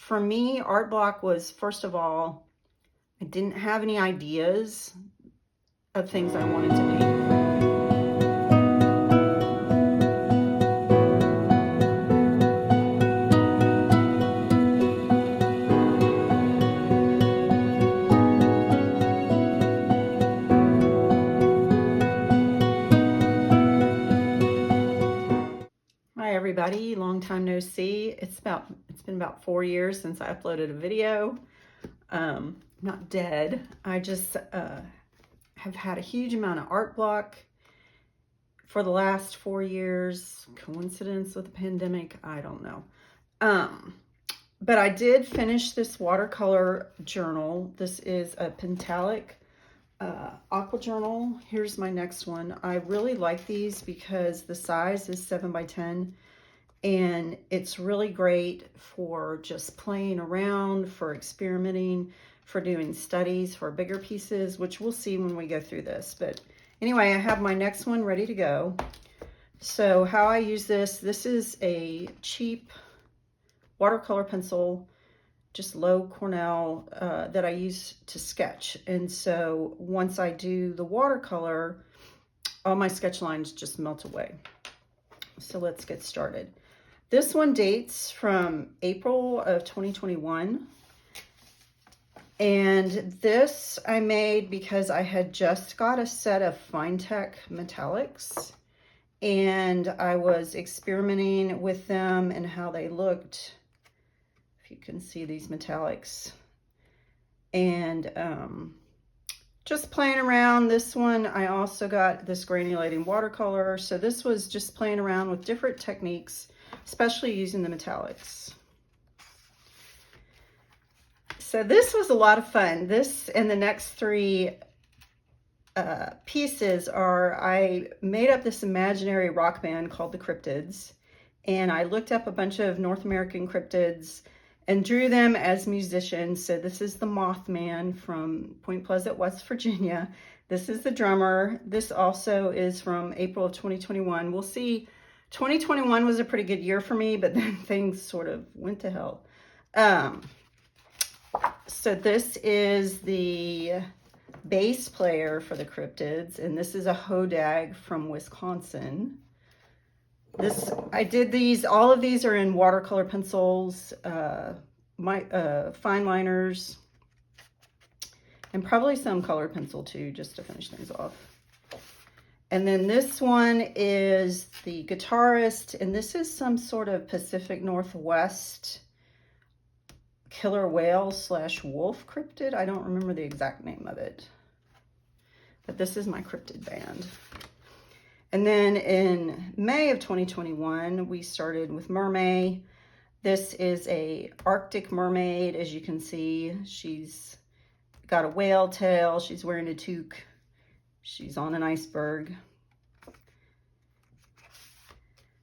for me, art block was, first of all, I didn't have any ideas of things I wanted to paint. Hi everybody, long time no see. It's been about 4 years since I uploaded a video. Not dead. I just have had a huge amount of art block for the last 4 years. Coincidence with the pandemic? I don't know. But I did finish this watercolor journal. This is a Pentalic aqua journal. Here's my next one. I really like these because the size is 7x10 and it's really great for just playing around, for experimenting, for doing studies, for bigger pieces, which we'll see when we go through this. But anyway, I have my next one ready to go. So how I use this is a cheap watercolor pencil, just low Cornell, that I use to sketch. And so once I do the watercolor, all my sketch lines just melt away. So let's get started. This one dates from April of 2021. And this I made because I had just got a set of Finetech metallics and I was experimenting with them and how they looked. If you can see these metallics, and just playing around. This one, I also got this granulating watercolor. So this was just playing around with different techniques, especially using the metallics. So this was a lot of fun. This and the next three pieces are, I made up this imaginary rock band called the Cryptids, and I looked up a bunch of North American cryptids and drew them as musicians. So this is the Mothman from Point Pleasant, West Virginia. This is the drummer. This also is from April of 2021. We'll see, 2021 was a pretty good year for me, but then things sort of went to hell. So this is the bass player for the Cryptids, and this is a Hodag from Wisconsin. I did these, all of these are in watercolor pencils, fine liners, and probably some color pencil too, just to finish things off. And then this one is the guitarist, and this is some sort of Pacific Northwest killer whale / wolf cryptid. I don't remember the exact name of it, but this is my cryptid band. And then in May of 2021, we started with Mermaid. This is a Arctic mermaid. As you can see, she's got a whale tail. She's wearing a toque. She's on an iceberg.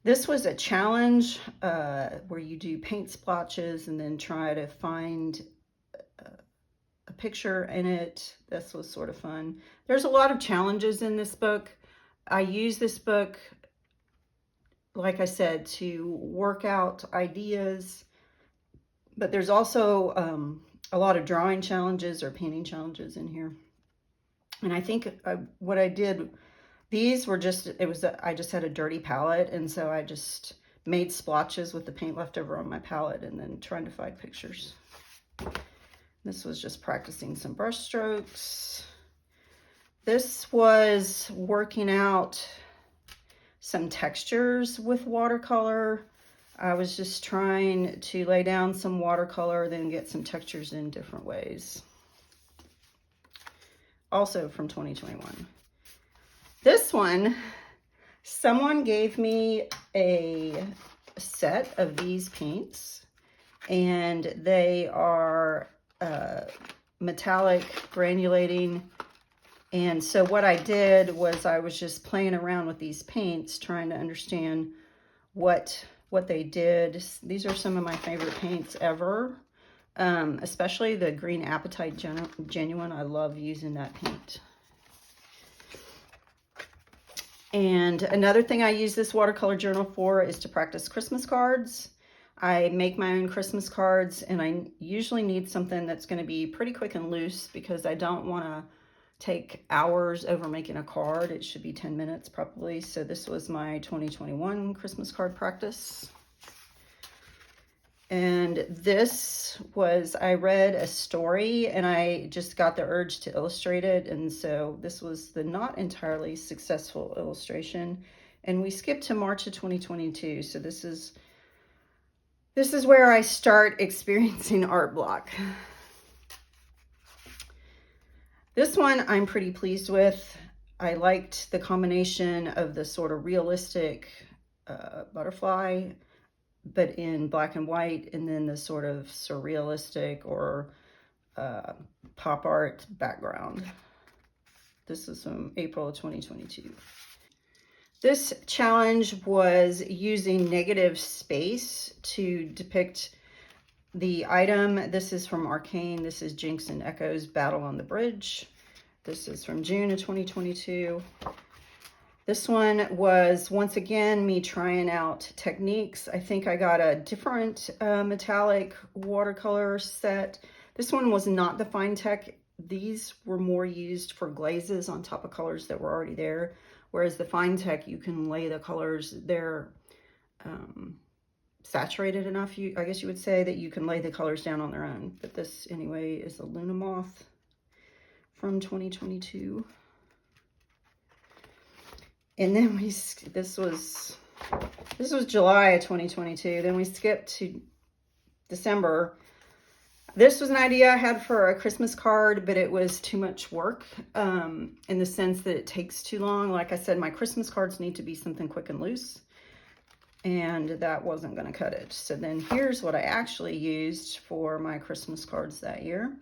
This was a challenge where you do paint splotches and then try to find a picture in it. This was sort of fun. There's a lot of challenges in this book. I use this book, like I said, to work out ideas, but there's also a lot of drawing challenges or painting challenges in here. And I think what I did, these were just, I just had a dirty palette, and so I just made splotches with the paint left over on my palette and then trying to find pictures. This was just practicing some brush strokes. This was working out some textures with watercolor. I was just trying to lay down some watercolor, then get some textures in different ways. Also from 2021. This one, someone gave me a set of these paints, and they are metallic granulating. And so what I did was I was just playing around with these paints, trying to understand what they did. These are some of my favorite paints ever, especially the Green Apatite Genuine. I love using that paint. And another thing I use this watercolor journal for is to practice Christmas cards. I make my own Christmas cards, and I usually need something that's going to be pretty quick and loose because I don't want to take hours over making a card. It should be 10 minutes probably. So this was my 2021 Christmas card practice. And this was, I read a story and I just got the urge to illustrate it. And so this was the not entirely successful illustration. And we skipped to March of 2022. So this is where I start experiencing art block. This one I'm pretty pleased with. I liked the combination of the sort of realistic butterfly, but in black and white, and then the sort of surrealistic or pop art background. This is from April of 2022. This challenge was using negative space to depict the item. This is from Arcane. This is Jinx and Echo's Battle on the Bridge. This is from June of 2022. This one was, once again, me trying out techniques. I think I got a different metallic watercolor set. This one was not the fine tech. These were more used for glazes on top of colors that were already there. Whereas the fine tech, you can lay the colors, they're saturated enough, I guess you would say, that you can lay the colors down on their own. But this, anyway, is a Luna Moth from 2022. And then this was July of 2022. Then we skipped to December. This was an idea I had for a Christmas card, but it was too much work in the sense that it takes too long. Like I said, my Christmas cards need to be something quick and loose, and that wasn't going to cut it. So then here's what I actually used for my Christmas cards that year.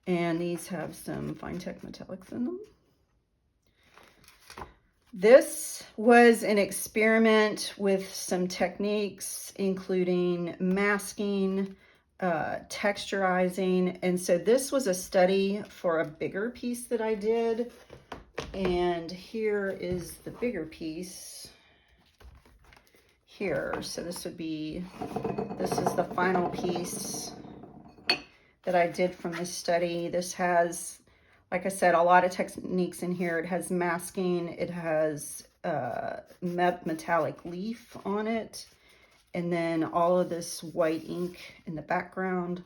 And these have some fine tech metallics in them. This was an experiment with some techniques, including masking, texturizing. And so this was a study for a bigger piece that I did. And here is the bigger piece here. So this is the final piece that I did from this study. This has, like I said, a lot of techniques in here. It has masking, it has metallic leaf on it, and then all of this white ink in the background.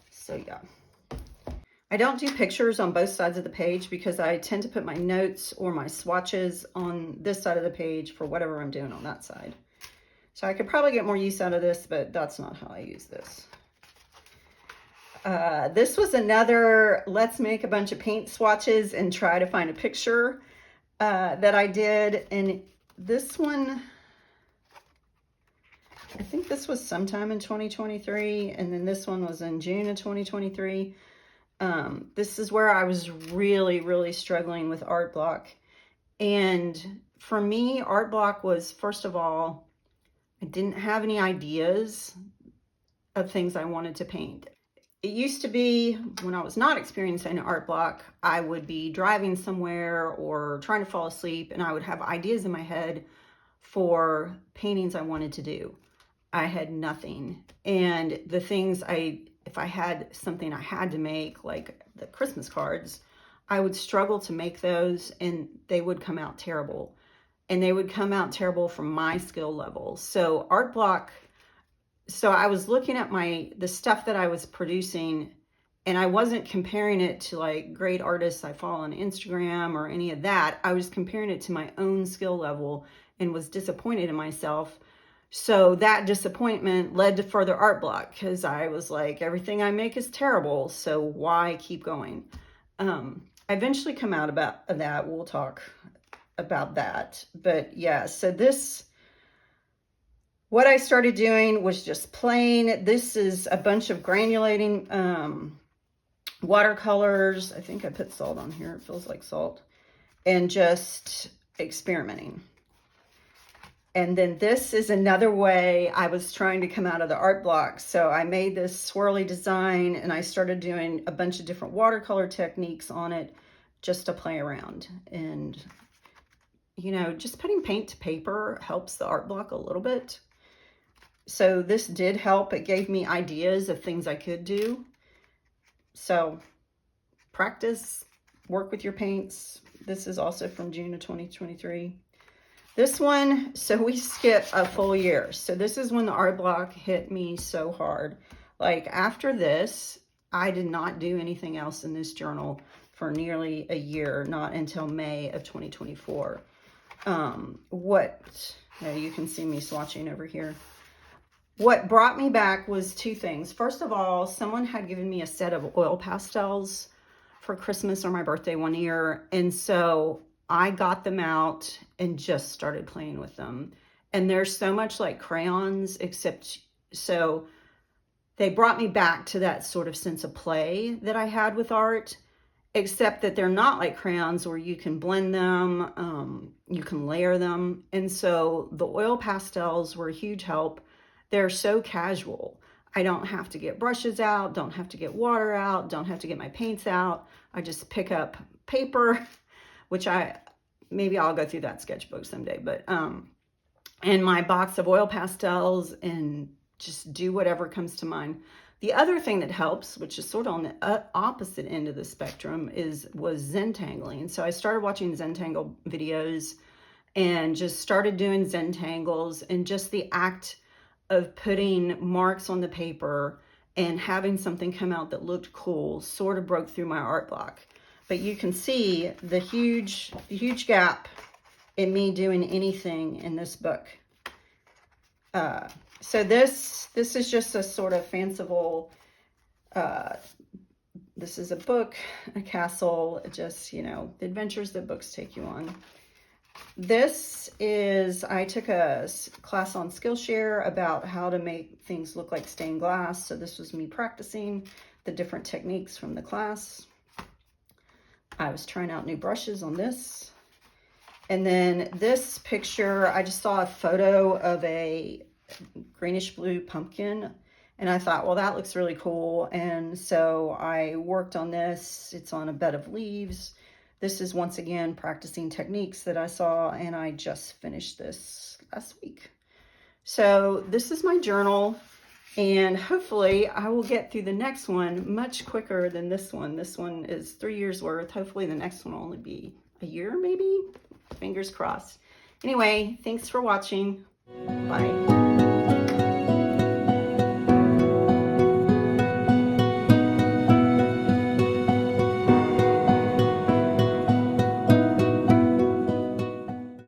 So yeah. I don't do pictures on both sides of the page because I tend to put my notes or my swatches on this side of the page for whatever I'm doing on that side. So I could probably get more use out of this, but that's not how I use this. This was another let's make a bunch of paint swatches and try to find a picture that I did. And this one, I think this was sometime in 2023. And then this one was in June of 2023. This is where I was really struggling with art block. And for me, art block was, first of all, I didn't have any ideas of things I wanted to paint. It used to be, when I was not experiencing art block, I would be driving somewhere or trying to fall asleep, and I would have ideas in my head for paintings I wanted to do. I had nothing. And the things if I had something I had to make, like the Christmas cards, I would struggle to make those, and they would come out terrible. And they would come out terrible from my skill level. So art block, so I was looking at the stuff that I was producing, and I wasn't comparing it to like great artists I follow on Instagram or any of that. I was comparing it to my own skill level and was disappointed in myself. So that disappointment led to further art block because I was like, everything I make is terrible, so why keep going? I eventually come out about that. We'll talk about that. But yeah, so what I started doing was just plain. This is a bunch of granulating watercolors. I think I put salt on here. It feels like salt. And just experimenting. And then this is another way I was trying to come out of the art block. So I made this swirly design and I started doing a bunch of different watercolor techniques on it just to play around. And you know, just putting paint to paper helps the art block a little bit. So this did help. It gave me ideas of things I could do. So practice, work with your paints. This is also from June of 2023. This one, so we skip a full year. So this is when the art block hit me so hard. Like after this, I did not do anything else in this journal for nearly a year, not until May of 2024. You can see me swatching over here. What brought me back was two things. First of all, someone had given me a set of oil pastels for Christmas or my birthday one year. And so I got them out and just started playing with them. And they're so much like crayons, except so they brought me back to that sort of sense of play that I had with art, except that they're not like crayons where you can blend them, you can layer them. And so the oil pastels were a huge help. They're so casual. I don't have to get brushes out, don't have to get water out, don't have to get my paints out. I just pick up paper, which maybe I'll go through that sketchbook someday, but, and my box of oil pastels and just do whatever comes to mind. The other thing that helps, which is sort of on the opposite end of the spectrum, was Zentangling. So I started watching Zentangle videos and just started doing Zentangles, and just the act of putting marks on the paper and having something come out that looked cool sort of broke through my art block. But you can see the huge gap in me doing anything in this book. So this is just a sort of fanciful, this is a book, a castle, just, you know, the adventures that books take you on. This is, I took a class on Skillshare about how to make things look like stained glass. So this was me practicing the different techniques from the class. I was trying out new brushes on this. And then this picture, I just saw a photo of a greenish blue pumpkin, and I thought, well, that looks really cool. And so I worked on this. It's on a bed of leaves. This is once again practicing techniques that I saw, and I just finished this last week. So this is my journal, and hopefully I will get through the next one much quicker than this one. This one is 3 years worth. Hopefully the next one will only be a year, maybe. Fingers crossed. Anyway, thanks for watching. Bye.